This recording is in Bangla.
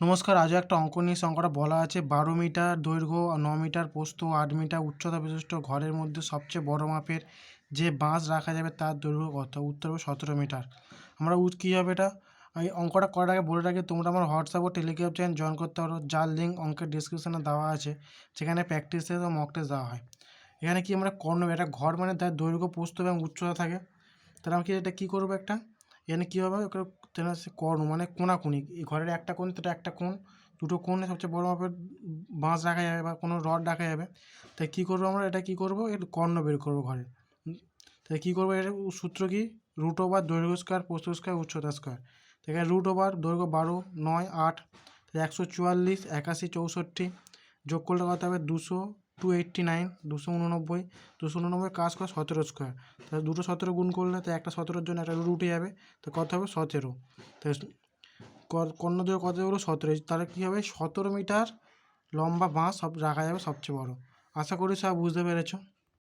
নমস্কার, আজও একটা অঙ্ক নিয়ে অঙ্কটা বলা আছে 12 মিটার দৈর্ঘ্য, 9 মিটার প্রস্থ, 8 মিটার উচ্চতা বিশিষ্ট ঘরের মধ্যে সবচেয়ে বড় মাপের যে বাঁশ রাখা যাবে তার দৈর্ঘ্য কত? উত্তর হবে 17 মিটার। আমরা কী হবে এটা, এই অঙ্কটা করার আগে বলে রাখি, তোমরা আমার হোয়াটসঅ্যাপ ও টেলিগ্রাম চ্যানেল জয়েন করতে পারো, যার লিঙ্ক অঙ্কের ডিসক্রিপশানে দেওয়া আছে। সেখানে প্র্যাকটিস টেস্ট ও মক টেস্ট দেওয়া হয়। এখানে কি আমরা কর্ণ, এটা ঘর মানে তার দৈর্ঘ্য, প্রস্থ এবং উচ্চতা থাকে। তাহলে আমি এটা কী করবো, একটা এখানে কী হবে, কর্ণ মানে কোনাকুনি, এই ঘরের একটা কোণ, এটা একটা কোণ, দুটো কোণে সবচেয়ে বড় মাপের বাঁশ রাখা যাবে বা কোনো রড রাখা যাবে। তাই কী করবো আমরা, এটা কী করবো, এর কর্ণ বের করবো ঘরের। তাই কী করবো, এর সূত্র কি, রুট ওভার দৈর্ঘ্য স্কোয়ার প্রস্থ স্কোয়ার উচ্চতা স্কোয়ার। তো এখানে রুট ওভার দৈর্ঘ্য 12, 9, 8, 144, 81, 64, যোগ করলে কত হবে 289, 289, 289 কাজ করে 17 স্কোয়ার। তাহলে দুটো 17 গুণ করলে তো একটা 17-র জন্য একটা রুট উঠে যাবে, তো কত হবে 17। তো কর্ণ দৈর্ঘ্য কত হলো 17, তাহলে কী হবে 17 মিটার লম্বা বাঁশ সব রাখা যাবে সবচেয়ে বড়। আশা করি সব বুঝতে পেরেছো।